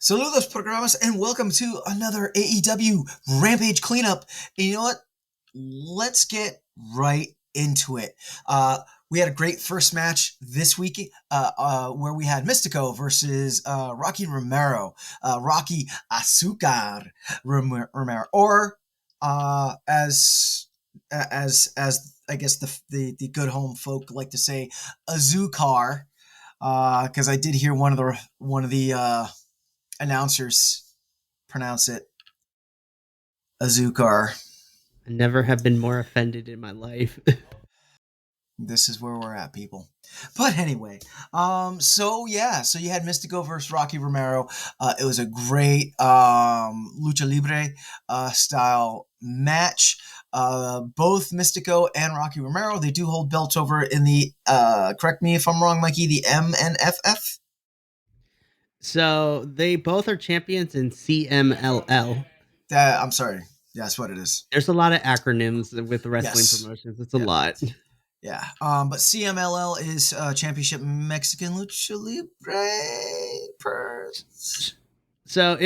Saludos programas and welcome to another AEW Rampage cleanup. And you know what? Let's get right into it. We had a great first match this week where we had Mystico versus Rocky Romero, Rocky Azucar Romero, or as I guess the good home folk like to say, Azucar, because I did hear one of the announcers pronounce it Azucar. I never have been more offended in my life. This is where we're at, people. But anyway, so you had Mystico versus Rocky Romero. It was a great lucha libre style match. Both Mystico and Rocky Romero, they do hold belts over in the correct me if I'm wrong, Mikey, the MNFF. So they both are champions in CMLL. I'm sorry. Yeah, that's what it is. There's a lot of acronyms with wrestling Yes. promotions. It's a Yep. lot. Yeah. But CMLL is Championship Mexican Lucha Libre. So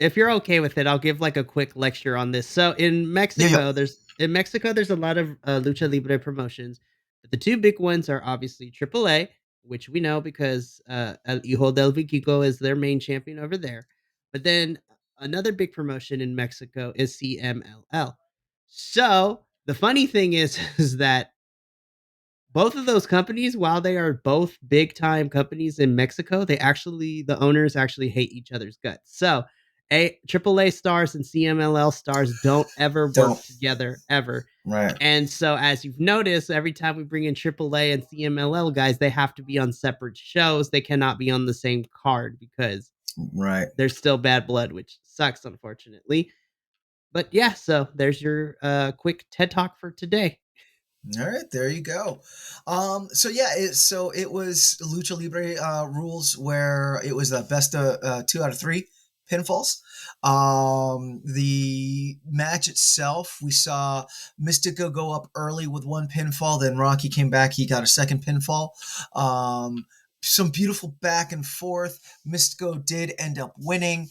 if you're okay with it, I'll give like a quick lecture on this. So Yeah, yeah. in Mexico there's a lot of lucha libre promotions, but the two big ones are obviously AAA, which we know because El Hijo del Vikingo is their main champion over there. But then another big promotion in Mexico is CMLL. So the funny thing is is that both of those companies, while they are both big time companies in Mexico, the owners actually hate each other's guts. So a AAA stars and CMLL stars don't ever Don't. work together ever. Right. And so as you've noticed, every time we bring in AAA and CMLL guys, they have to be on separate shows. They cannot be on the same card because Right. there's still bad blood, which sucks, unfortunately. But yeah, so there's your quick TED talk for today. All right, there you go. So it was Lucha Libre rules where it was the best of 2 out of 3 pinfalls. The match itself, we saw Mystico go up early with one pinfall, then Rocky came back, he got a second pinfall. Some beautiful back and forth. Mystico did end up winning.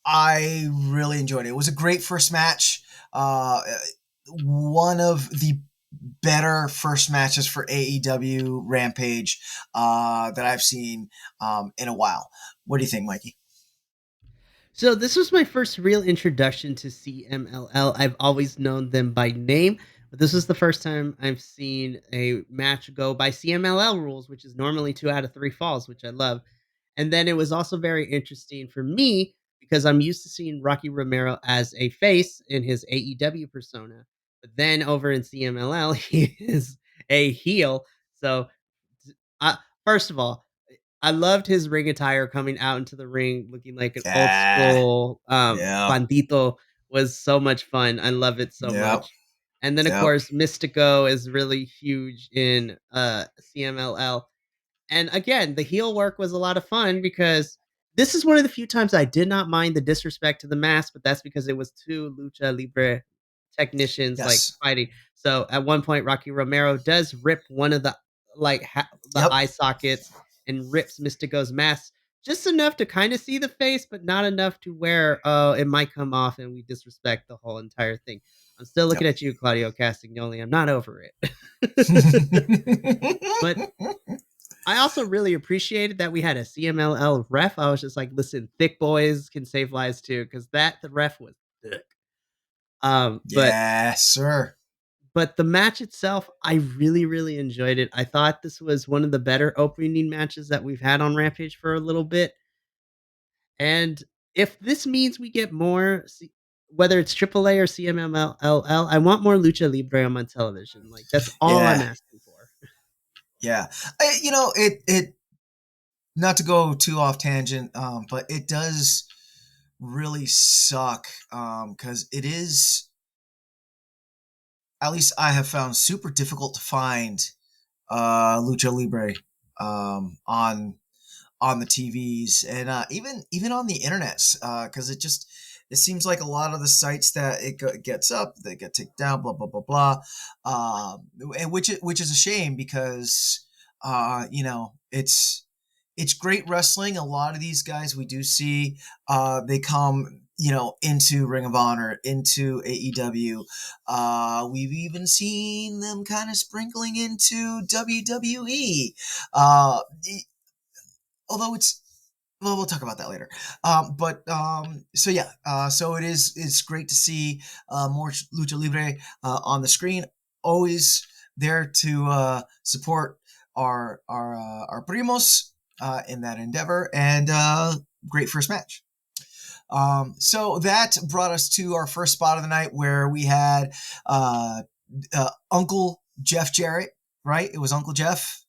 I really enjoyed it. It was a great first match. One of the better first matches for AEW Rampage that I've seen in a while. What do you think, Mikey? So this was my first real introduction to CMLL. I've always known them by name, but this was the first time I've seen a match go by CMLL rules, which is normally 2 out of 3 falls, which I love. And then it was also very interesting for me because I'm used to seeing Rocky Romero as a face in his AEW persona, but then over in CMLL he is a heel. So, uh, first of all, I loved his ring attire coming out into the ring looking like an old Yeah. school Yep. bandito was so much fun. I love it so Yep. much. And then of Yep. course Mystico is really huge in CMLL. And again, the heel work was a lot of fun because this is one of the few times I did not mind the disrespect to the mask, but that's because it was two lucha libre technicians like Yes. fighting. So at one point, Rocky Romero does rip one of the the Yep. eye sockets and rips Mystico's mask just enough to kind of see the face, but not enough to where it might come off and we disrespect the whole entire thing. I'm still looking Yep. at you, Claudio Castagnoli. I'm not over it. But I also really appreciated that we had a CMLL ref. I was just like, listen, thick boys can save lives too, because the ref was thick. Um, but Yes, sir. but the match itself, I really, really enjoyed it. I thought this was one of the better opening matches that we've had on Rampage for a little bit. And if this means we get more, whether it's AAA or CMLL, I want more Lucha Libre on my television. Like that's all I'm Yeah. asking for. Yeah. It not to go too off tangent, but it does really suck because it is, at least I have found, super difficult to find lucha libre on the TVs and even on the internet because it seems like a lot of the sites that gets up, they get taken down, blah blah blah blah, and which is a shame because it's it's great wrestling. A lot of these guys we do see, they come, into Ring of Honor, into AEW. We've even seen them kind of sprinkling into WWE. Although we'll talk about that later. So yeah, so it's great to see more lucha libre on the screen. Always there to support our primos in that endeavor, and great first match. So that brought us to our first spot of the night, where we had Uncle Jeff Jarrett. Right, it was Uncle Jeff,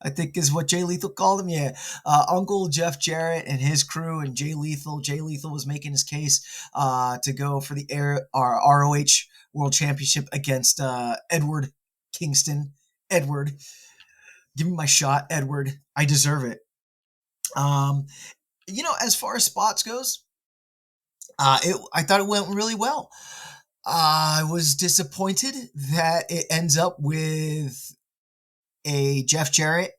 I think is what Jay Lethal called him. Yeah. Uncle Jeff Jarrett and his crew and Jay Lethal. Jay Lethal was making his case to go for the ROH World Championship against Edward Kingston. Edward, give me my shot, Edward. I deserve it. As far as spots goes, I thought it went really well. I was disappointed that it ends up with a Jeff Jarrett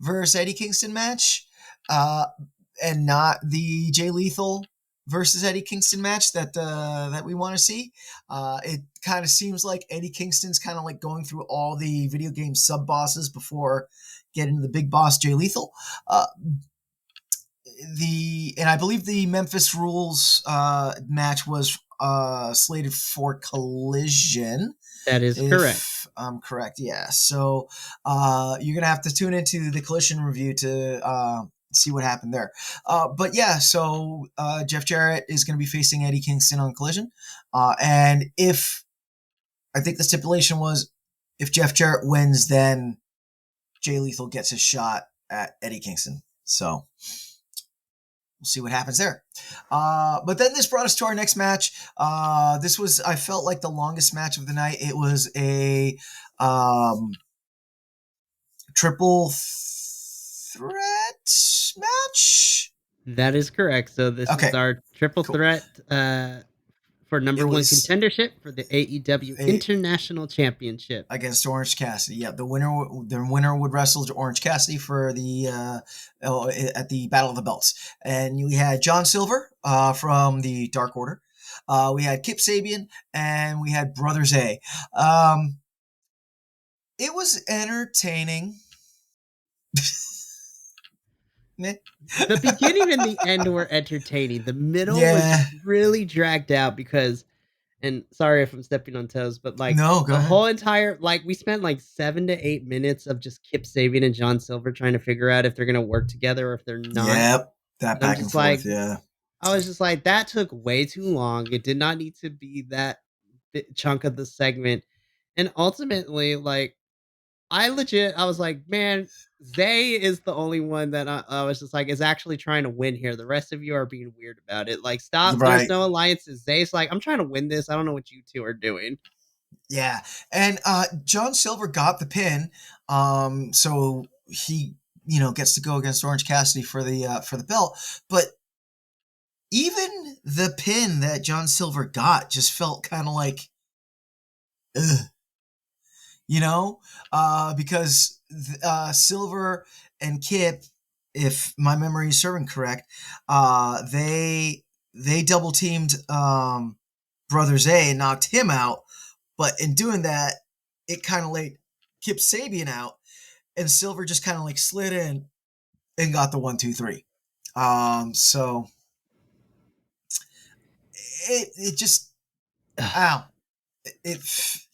versus Eddie Kingston match, and not the Jay Lethal versus Eddie Kingston match that we want to see. It kind of seems like Eddie Kingston's kind of like going through all the video game sub bosses before getting to the big boss Jay Lethal. And I believe the Memphis Rules match was slated for Collision. That is correct. If I'm correct, yeah. So you're gonna have to tune into the Collision review to see what happened there. But yeah, so Jeff Jarrett is gonna be facing Eddie Kingston on Collision, and if I think the stipulation was if Jeff Jarrett wins, then Jay Lethal gets his shot at Eddie Kingston. So we'll see what happens there. But then this brought us to our next match. This was, I felt like, the longest match of the night. It was a triple threat match. That is correct. So this Okay, is our triple cool. threat for It number one was contendership for the AEW International Championship. against Orange Cassidy. Yeah, the winner would wrestle Orange Cassidy for the at the Battle of the Belts. And we had John Silver from the Dark Order. We had Kip Sabian, and we had Brother Zay. It was entertaining. The beginning and the end were entertaining. The middle Yeah. was really dragged out because, and sorry if I'm stepping on toes, but like No, go the ahead. whole entire, like we spent like 7 to 8 minutes of just Kip Sabian and John Silver trying to figure out if they're going to work together or if they're not. Yep, that And I'm back and just like, forth. Yeah, I was just like, that took way too long. It did not need to be that chunk of the segment. And ultimately, like, I was like, man, Zay is the only one that I was just like, is actually trying to win here. The rest of you are being weird about it. Like, stop. There's right. no alliances. Zay's like, I'm trying to win this. I don't know what you two are doing. Yeah, and John Silver got the pin, so he gets to go against Orange Cassidy for the belt. But even the pin that John Silver got just felt kind of like, ugh, because Silver and Kip, if my memory is serving correct, they double teamed Brother Zay and knocked him out. But in doing that, it kind of laid Kip Sabian out, and Silver just kind of like slid in and got the 1, 2, 3. So it just ow, it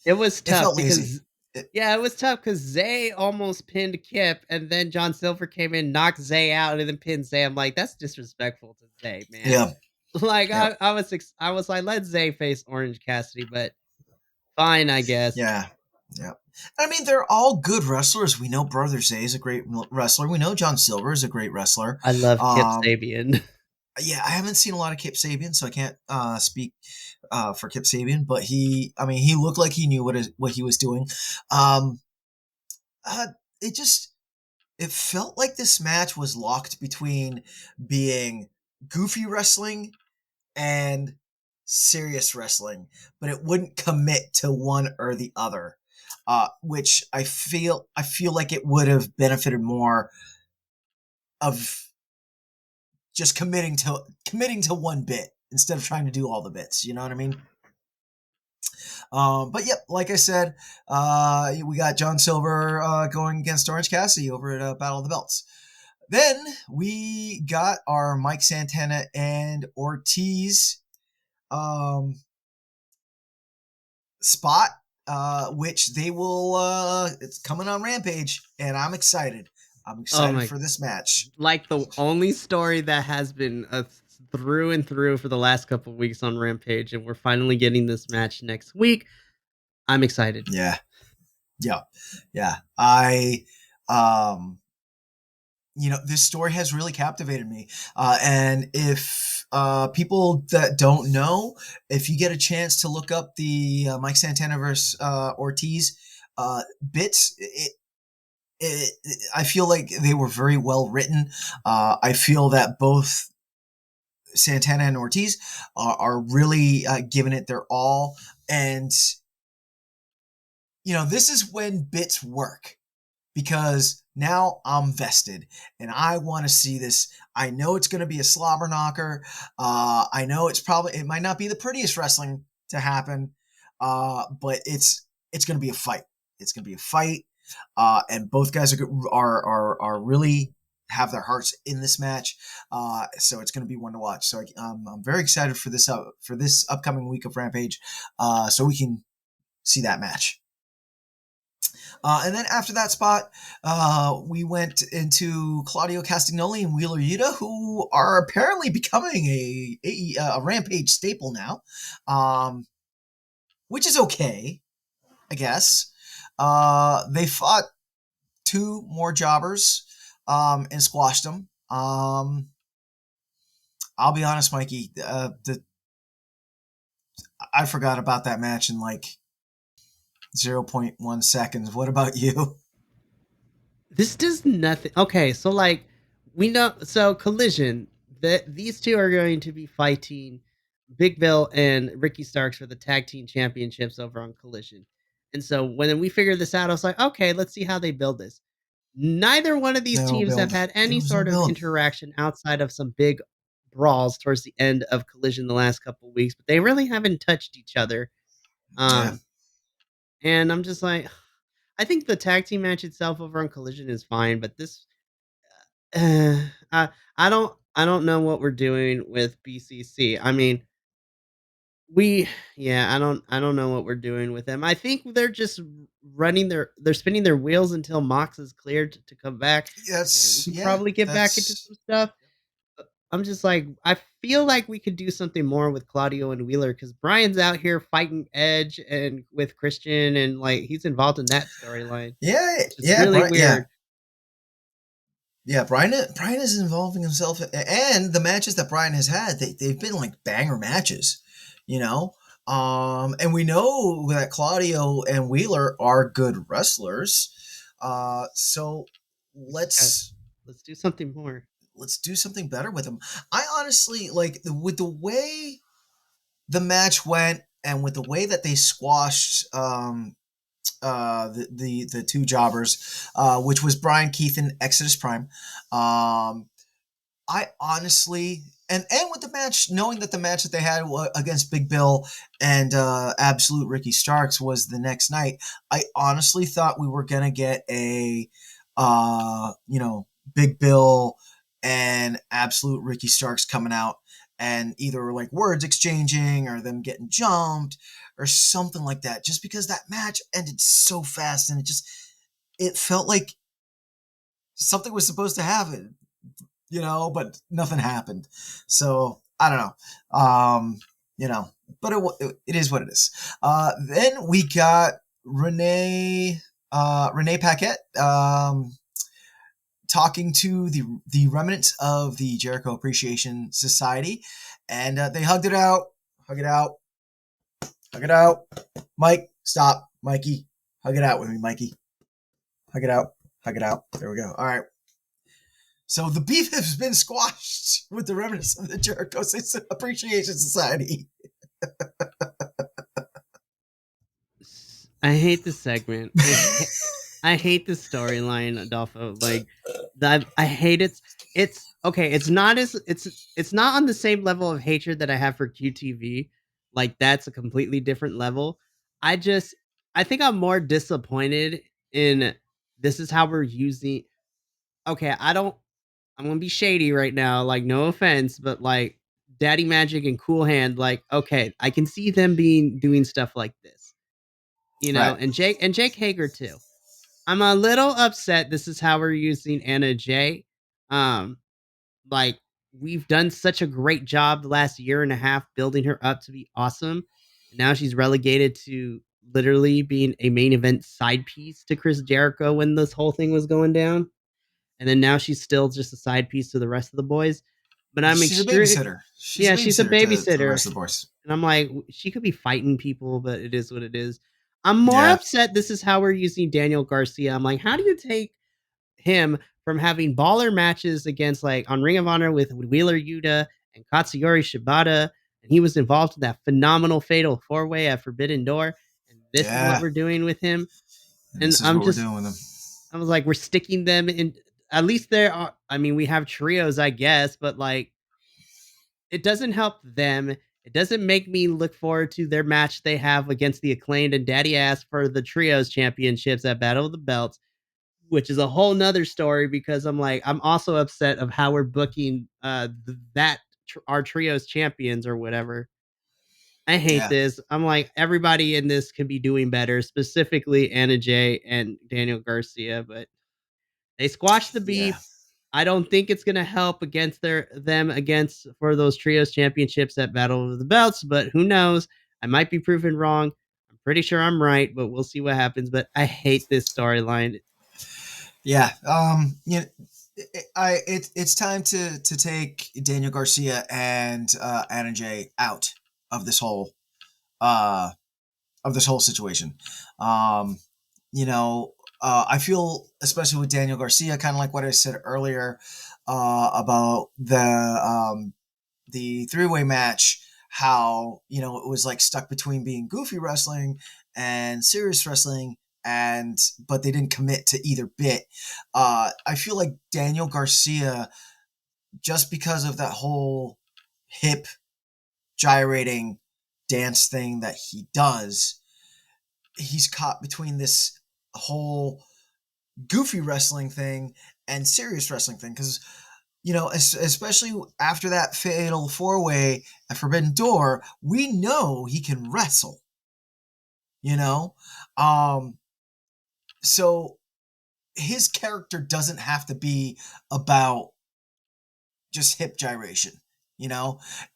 It was it tough felt lazy. because yeah, it was tough because Zay almost pinned Kip, and then John Silver came in, knocked Zay out, and then pinned Zay. I'm like, that's disrespectful to Zay, man. Yeah, Like yeah, I was like, let Zay face Orange Cassidy, but fine, I guess. yeah, yeah. I mean, they're all good wrestlers. We know Brother Zay is a great wrestler. We know John Silver is a great wrestler. I love Kip Um, Sabian. yeah, I haven't seen a lot of Kip Sabian, so I can't speak for Kip Sabian. But he looked like he knew what he was doing. Um, uh, it just it felt like this match was locked between being goofy wrestling and serious wrestling, but it wouldn't commit to one or the other. Which I feel like it would have benefited more of just committing to one bit instead of trying to do all the bits. You know what I mean? But yep, like I said, we got John Silver going against Orange Cassidy over at Battle of the Belts. Then we got our Mike Santana and Ortiz spot, which they will. It's coming on Rampage, and I'm excited. I'm Oh excited my, for this match. like the only story that has been through and through for the last couple of weeks on Rampage, and we're finally getting this match next week. I'm excited. Yeah, yeah, yeah. Um, this story has really captivated me. And if people that don't know, if you get a chance to look up the Mike Santana versus Ortiz bits, I feel like they were very well written. I feel that both Santana and Ortiz are really giving it their all. And, this is when bits work because now I'm vested and I want to see this. I know it's going to be a slobber knocker. I know it might not be the prettiest wrestling to happen, but it's going to be a fight. It's going to be a fight, and both guys are really have their hearts in this match. So it's going to be one to watch. So I'm very excited for this upcoming week of Rampage, so we can see that match. And then after that spot, we went into Claudio Castagnoli and Wheeler Yuta, who are apparently becoming a Rampage staple now, which is okay, I guess. They fought two more jobbers and squashed them. I'll be honest, Mikey, I forgot about that match in like 0.1 seconds. What about you? This does nothing. Okay, so like we know, so Collision, that these two are going to be fighting Big Bill and Ricky Starks for the tag team championships over on Collision. And so when we figured this out, I was like, okay, let's see how they build this. Neither one of these No teams have build. had There any was no sort of build. interaction outside of some big brawls towards the end of Collision the last couple of weeks, but they really haven't touched each other. Yeah. Um, and I'm just like, I think the tag team match itself over on Collision is fine, but this, uh, I I don't know what we're doing with BCC. I mean, we yeah, I don't know what we're doing with them. I think they're just they're spinning their wheels until Mox is cleared to come back, and we That's can yeah. probably get back into That's some stuff. I'm just like, I feel like we could do something more with Claudio and Wheeler because Brian's out here fighting Edge and with Christian, and like he's involved in that storyline, yeah, which is yeah, really Brian, yeah, weird. yeah. Brian is involving himself, and the matches that Brian has had, they've been like banger matches, you know. And we know that Claudio and Wheeler are good wrestlers. So We just got let's let's do something more. let's do something better with them. I honestly like with the way the match went and with the way that they squashed the two jobbers, which was Brian Keith and Exodus Prime. I honestly and with the match, knowing that the match that they had against Big Bill and Absolute Ricky Starks was the next night, I honestly thought we were gonna get a Big Bill and Absolute Ricky Starks coming out and either like words exchanging or them getting jumped or something like that. Just because that match ended so fast and it felt like something was supposed to happen, but nothing happened. So I don't know. But it is what it is. Then we got Renee Paquette talking to the remnants of the Jericho Appreciation Society, and they hugged it out, hug it out, hug it out. Mike, stop, Mikey, hug it out with me, Mikey, hug it out, hug it out. There we go. All right. So the beef has been squashed with the remnants of the Jericho Appreciation Society. I hate this segment. I hate the storyline, Adolfo. Like I hate it. It's okay. It's not on the same level of hatred that I have for QTV. Like that's a completely different level. I just I think I'm more disappointed in this is how we're using. Okay, I don't. I'm gonna be shady right now. Like no offense, but like Daddy Magic and Cool Hand. Like okay, I can see them being doing stuff like this. Right. And Jake Hager too. I'm a little upset this is how we're using Anna Jay. Um, like we've done such a great job the last year and a half building her up to be awesome. And now she's relegated to literally being a main event side piece to Chris Jericho when this whole thing was going down. And then now she's still just a side piece to the rest of the boys. But I'm She's a extreme. babysitter. She's a Yeah, she's a babysitter to the babysitter. rest of the boys. And I'm like, she could be fighting people, but it is what it is. I'm more Yeah. upset this is how we're using Daniel Garcia. I'm like, how do you take him from having baller matches against like on Ring of Honor with Wheeler Yuta and Katsuyori Shibata, and he was involved in that phenomenal fatal four way at Forbidden Door, and this is what Yeah. we're doing with him. And And this is what we're doing with them. I was like, we're sticking them in. At least there are. I mean, we have trios, I guess, but like, it doesn't help them. It doesn't make me look forward to their match they have against the Acclaimed and Daddy Ass for the trios championships at Battle of the Belts, which is a whole nother story because I'm like, I'm also upset of how we're booking our trios champions or whatever. I hate Yeah. this. I'm like, everybody in this can be doing better, specifically Anna Jay and Daniel Garcia, but they squashed the Yeah. beef. I don't think it's gonna help against them against for those trios championships at Battle of the Belts, but who knows? I might be proven wrong. I'm pretty sure I'm right, but we'll see what happens. But I hate this storyline. Yeah. You know, it's time to take Daniel Garcia and Anna Jay out of this whole uh situation. Um, you know, I feel especially with Daniel Garcia, kind of like what I said earlier about the three way match. How it was like stuck between being goofy wrestling and serious wrestling, and but they didn't commit to either bit. I feel like Daniel Garcia, just because of that whole hip gyrating dance thing that he does, he's caught between this whole goofy wrestling thing and serious wrestling thing because especially after that fatal four way at Forbidden Door, we know he can wrestle. You know, um, so his character doesn't have to be about just hip gyration. And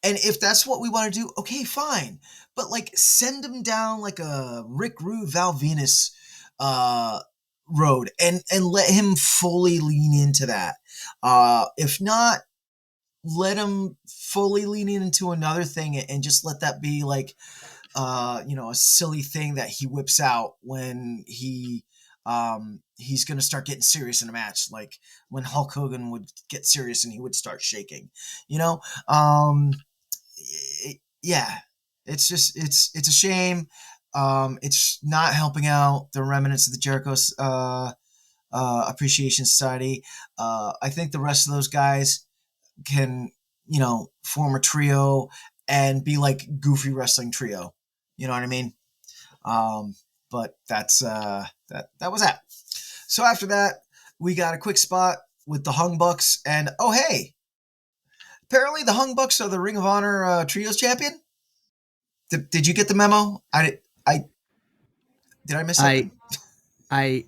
if that's what we want to do, okay, fine. But like, send him down like a Rick Rude Val Venus uh, road, and let him fully lean into that. If not, let him fully lean into another thing and just let that be like a silly thing that he whips out when he's gonna start getting serious in a match, like when Hulk Hogan would get serious and he would start shaking. You know, yeah, it's just it's a shame. It's not helping out the remnants of the Jericho's Appreciation Society. I think the rest of those guys can form a trio and be like goofy wrestling trio. You know what I mean? Um, but that's that was that. So after that, we got a quick spot with the Hung Bucks, and oh hey, apparently the Hung Bucks are the Ring of Honor trios champion. Did you get the memo? I did I miss I something? I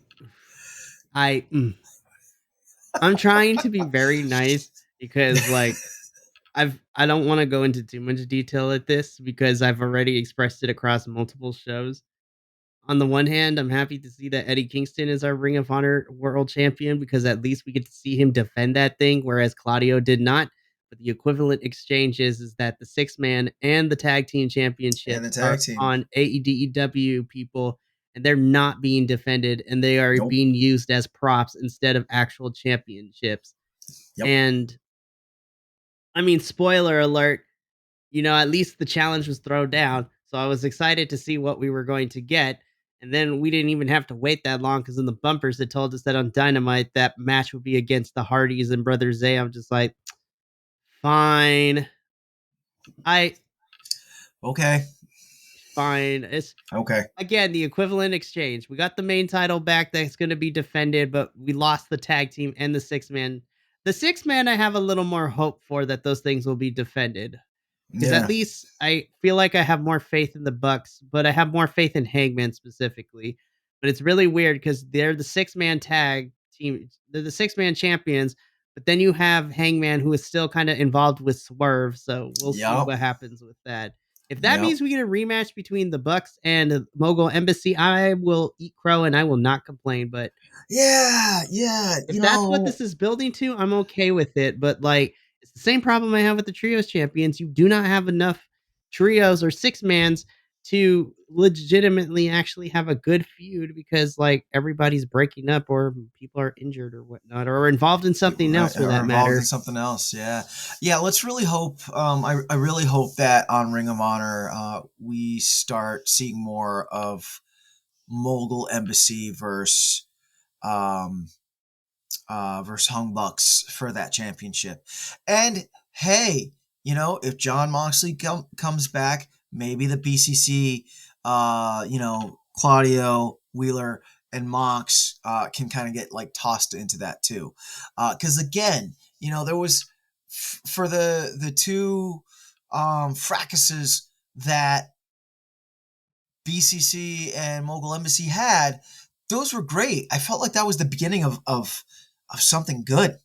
I I'm trying to be very nice because like I don't want to go into too much detail at this because I've already expressed it across multiple shows. On the one hand, I'm happy to see that Eddie Kingston is our Ring of Honor World Champion because at least we get to see him defend that thing, whereas Claudio did not. But the equivalent exchange is that the six man and the tag team And the championships tag are team. on AEW people, and they're not being defended, and they are Nope. being used as props instead of actual championships. Yep. And I mean, spoiler alert, at least the challenge was thrown down. So I was excited to see what we were going to get. And then we didn't even have to wait that long because in the bumpers they told us that on Dynamite that match would be against the Hardys and Brother Zay. I'm just like, fine. I Okay. fine. It's Okay. again the equivalent exchange. We got the main title back that's going to be defended, but we lost the tag team and the six man. The six man, I have a little more hope for that those things will be defended because at Yeah. least I feel like I have more faith in the Bucks, but I have more faith in Hangman specifically. But it's really weird because they're the six man tag team, they're the six man champions, but then you have Hangman who is still kind of involved with Swerve. So we'll see Yep. what happens with that. If that Yep. means we get a rematch between the Bucks and the Mogul Embassy, I will eat crow and I will not complain. But Yeah. Yeah. if that's what this is building to, I'm okay with it. But like, it's the same problem I have with the trios champions. You do not have enough trios or six mans to legitimately actually have a good feud because like everybody's breaking up or people are injured or whatnot or involved in something Right, else for or that involved in matter. something else. Yeah, yeah. Let's really hope. I really hope that on Ring of Honor, we start seeing more of Mogul Embassy um, versus Hung Bucks for that championship. And hey, if John Moxley comes back, maybe the BCC, Claudio Wheeler and Mox can kind of get like tossed into that too. Because again, there was for the two fracases that BCC and Mogul Embassy had, those were great. I felt like that was the beginning of something good,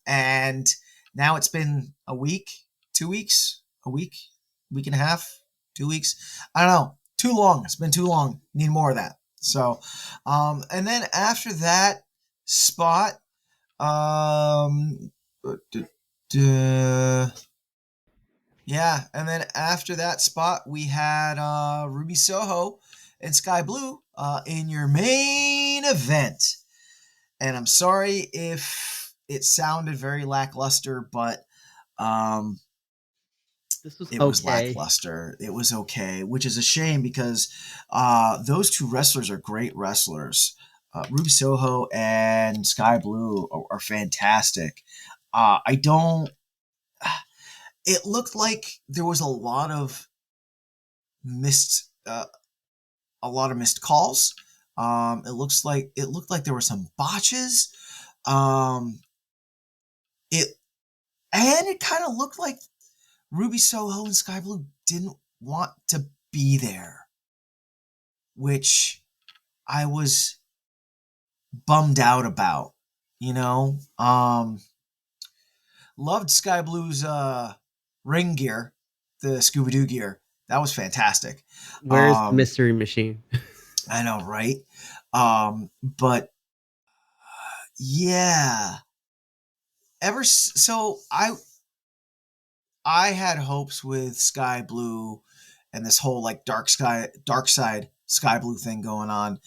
And now it's been a week, 2 weeks, a week and a half, 2 weeks. I don't know. Too long. It's been too long. Need more of that. So, and then after that spot, um, yeah, and then after that spot, we had Ruby Soho and Sky Blue in your main event. And I'm sorry if it sounded very lackluster, but um, This was it was okay. lackluster. It was okay, which is a shame because those two wrestlers are great wrestlers. Ruby Soho and Sky Blue are fantastic. I don't. It looked like there was missed a lot of missed calls. It looked like there were some botches. Um, it and it kind of looked like Ruby Soho and Sky Blue didn't want to be there, which I was bummed out about. You know, loved Sky Blue's ring gear, the Scooby Doo gear. That was fantastic. Where's the Um, mystery machine? I know, right? But yeah, so I had hopes with Sky Blue and this whole like dark side Sky Blue thing going on.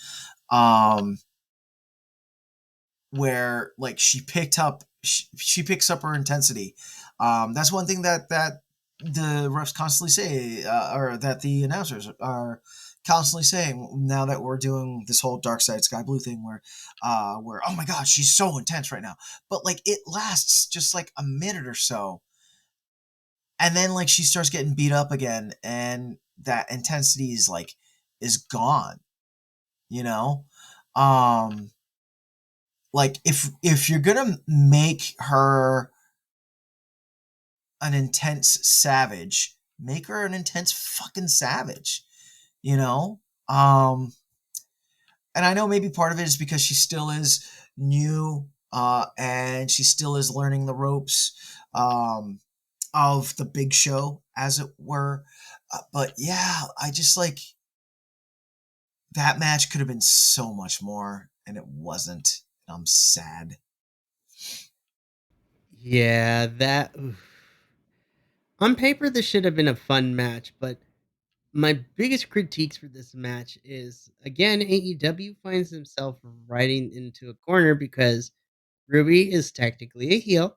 Um, where like she picks up her intensity. That's one thing that the refs constantly say, or that the announcers are constantly saying now that we're doing this whole dark side Sky Blue thing where oh my god she's so intense right now, but like it lasts just like a minute or so, and then like she starts getting beat up again, and that intensity is gone, you know. Um, like if you're gonna make her an intense savage, make her an intense fucking savage, you know. Um, and I know maybe part of it is because she still is new, and she still is learning the ropes of the big show, as it were. But yeah, I just like that match could have been so much more, and it wasn't. I'm sad. Yeah, that oof. On paper this should have been a fun match, but my biggest critiques for this match is again AEW finds himself riding into a corner because Ruby is technically a heel,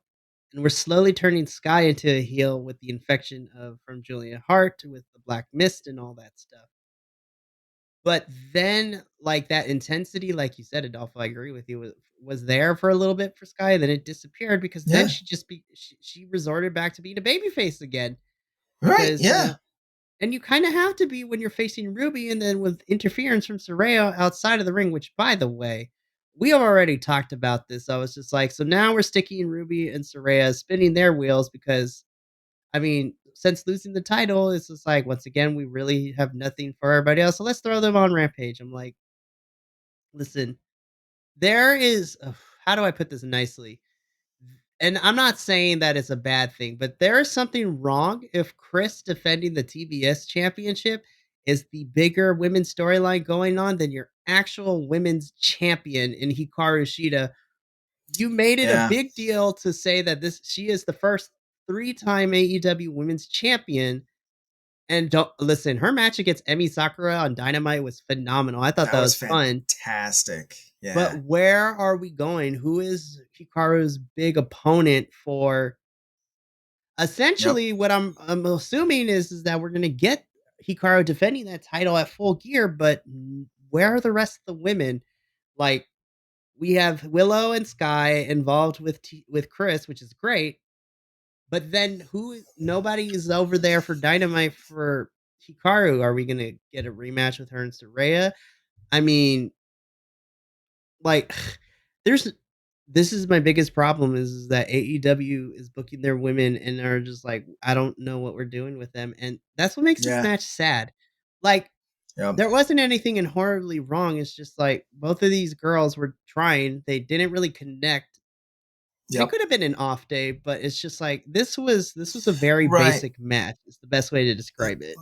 and we're slowly turning Sky into a heel with the infection of from Julia Hart with the Black Mist and all that stuff. But then, like, that intensity, like you said, Adolfo, I agree with you, was there for a little bit for Sky, then it disappeared because then Yeah. she resorted back to being a babyface again Right. because, Yeah. and you kinda have to be when you're facing Ruby and then with interference from Saraya outside of the ring, which, by the way, we have already talked about this. I was just like, so now we're sticking Ruby and Saraya spinning their wheels because, I mean, since losing the title, it's just like, once again, we really have nothing for everybody else, so let's throw them on Rampage. I'm like, listen, there is how do I put this nicely? And I'm not saying that it's a bad thing, but there is something wrong if Chris defending the TBS championship is the bigger women's storyline going on than your actual women's champion in Hikaru Shida. You made it a Yeah. big deal to say that this she is the first three-time AEW women's champion. And don't listen, her match against Emi Sakura on Dynamite was phenomenal. I thought That that was was fun. fantastic. But Yeah. where are we going? Who is Hikaru's big opponent for Yep. essentially what I'm assuming is that we're gonna get Hikaru defending that title at Full Gear, but where are the rest of the women? Like, we have Willow and Sky involved with Chris, which is great, but then nobody is over there for Dynamite for Hikaru. Are we gonna get a rematch with her and Saraya? I mean, like, there's this is my biggest problem is that AEW is booking their women and are just like, I don't know what we're doing with them. And that's what makes this Yeah. match sad. Like, Yep. there wasn't anything inherently wrong. It's just like both of these girls were trying. They didn't really connect. And it Yep. could have been an off day, but it's just like this was a very Right. basic match. It's the best way to describe it.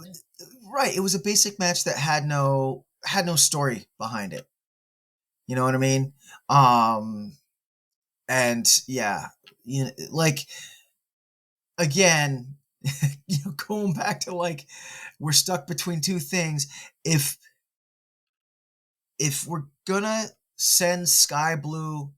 Right. It was a basic match that had no story behind it. You know what I mean? And yeah, like again, going back to like we're stuck between two things. If we're gonna send Sky Blue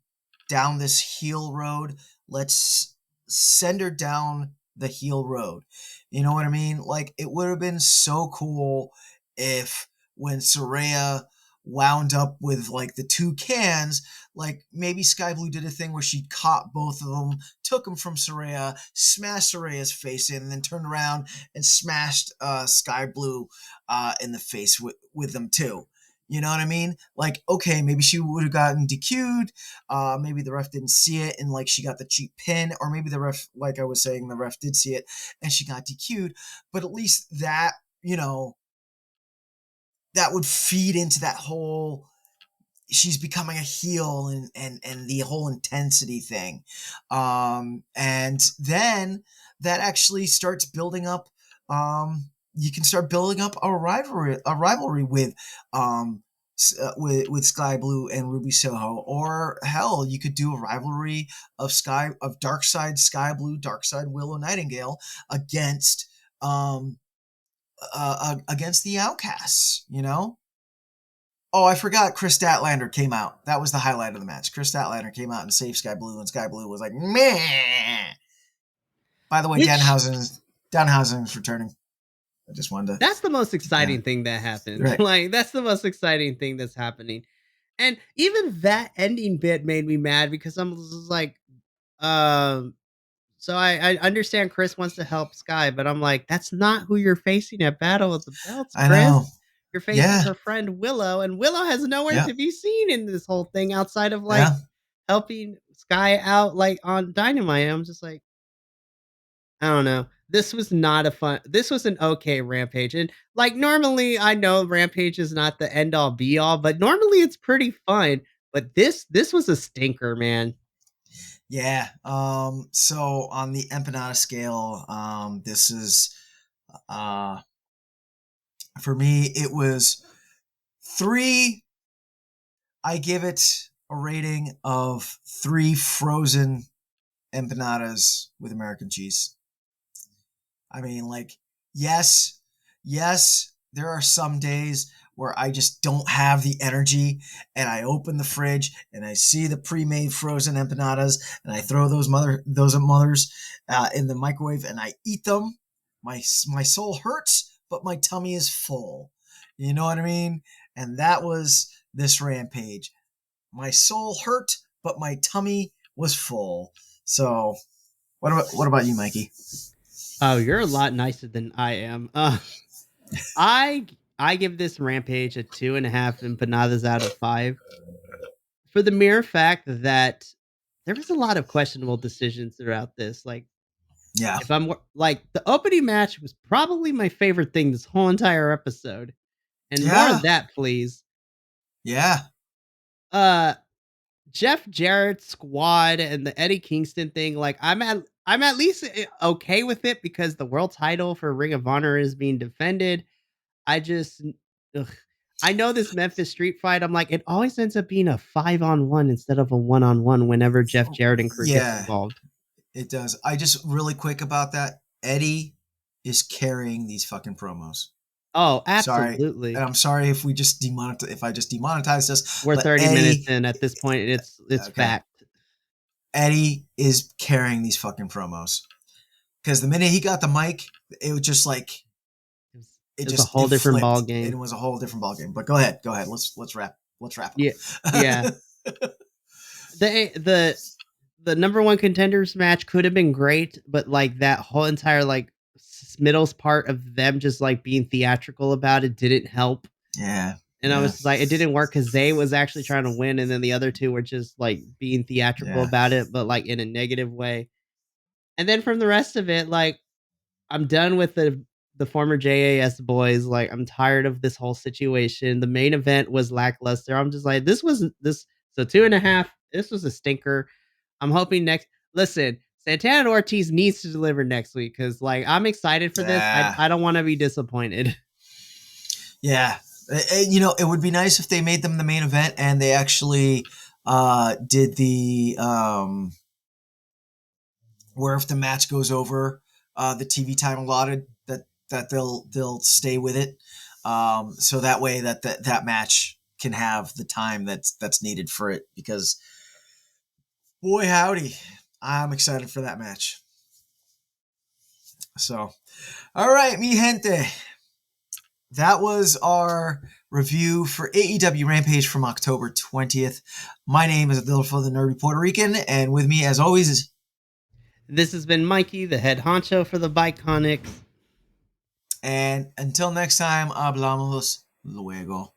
down this heel road, let's send her down the heel road. You know what I mean? Like it would have been so cool if when Soraya wound up with like the two cans, like maybe Sky Blue did a thing where she caught both of them, took them from Soraya, smashed Soraya's face in, and then turned around and smashed Sky Blue in the face with them too. You know what I mean? Like, okay, maybe she would have gotten DQ'd. Maybe the ref didn't see it and like she got the cheap pin, or maybe the ref, like I was saying, the ref did see it and she got DQ'd. But at least that, that would feed into that whole she's becoming a heel and the whole intensity thing. And then that actually starts building up. You can start building up a rivalry with with Sky Blue and Ruby Soho, or hell, you could do a rivalry of Dark Side Sky Blue, Dark Side Willow Nightingale against against the Outcasts. Oh, I forgot Chris Statlander came out. That was the highlight of the match. Chris Statlander came out and saved Sky Blue, and Sky Blue was like, meh. By the way, Which Danhausen's returning. I just wanted that's the most to kind exciting of thing that happened. right. Like, that's the most exciting thing that's happening. And even that ending bit made me mad because I'm just like, um, so I understand Chris wants to help Sky, but I'm like, that's not who you're facing at Battle of the Belts, I Chris. know. You're facing Yeah. her friend Willow, and Willow has nowhere Yeah. to be seen in this whole thing outside of like Yeah. helping Sky out like on Dynamite. I'm just like, I don't know. This was not a fun. This was an okay Rampage, and like normally, I know Rampage is not the end all be all, but normally it's pretty fun. But this was a stinker, man. Yeah. So on the empanada scale, this is uh for me it was three. I give it a rating of three frozen empanadas with American cheese. I mean, like, yes, yes, there are some days where I just don't have the energy and I open the fridge and I see the pre-made frozen empanadas and I throw those mothers in the microwave and I eat them. My soul hurts, but my tummy is full. You know what I mean? and that was this Rampage. My soul hurt, but my tummy was full. So, what about you, Mikey? Oh, you're a lot nicer than I am. I I give this Rampage a 2.5 empanadas out of 5 for the mere fact that there was a lot of questionable decisions throughout this. Like, Yeah, if I'm like the opening match was probably my favorite thing this whole entire episode, and more yeah, of that, please. yeah, Uh, Jeff Jarrett's squad and the Eddie Kingston thing, like I'm at least okay with it because the world title for Ring of Honor is being defended. I just ugh. I know this Memphis street fight. I'm like, it always ends up being a 5-on-1 instead of a 1-on-1 whenever Jeff Jarrett and crew gets yeah. involved. It does. I just really quick about that. Eddie is carrying these fucking promos. Oh, Sorry, absolutely. and I'm sorry if we just demonetize if I just demonetize this, We're but 30 minutes Eddie, in at this point. It's okay, fact. Eddie is carrying these fucking promos because the minute he got the mic, it was just like It was a it whole different ball flipped and it game. was a whole different ball game. But go ahead. Let's wrap it Yeah, yeah. up. The number one contenders match could have been great, but like that whole entire like middles part of them just like being theatrical about it didn't help. Yeah, And I yeah, was just like, it didn't work because Zay was actually trying to win, and then the other two were just like being theatrical yeah, about it, but like in a negative way. And then from the rest of it, like I'm done with the former JAS boys. Like I'm tired of this whole situation. The main event was lackluster. I'm just like, this wasn't this. So 2.5. This was a stinker. I'm hoping next. Listen, Santana and Ortiz needs to deliver next week because like I'm excited for this. I yeah. I don't want to be disappointed. Yeah. It would be nice if they made them the main event and they actually did the where if the match goes over the TV time allotted that they'll stay with it. So that way that match can have the time that's needed for it because boy howdy, I'm excited for that match. So, all right, mi gente. That was our review for AEW Rampage from October 20th. My name is Adolfo the Nerdy Puerto Rican, and with me, as always, is. This has been Mikey, the head honcho for the Biconics. And until next time, hablamos luego.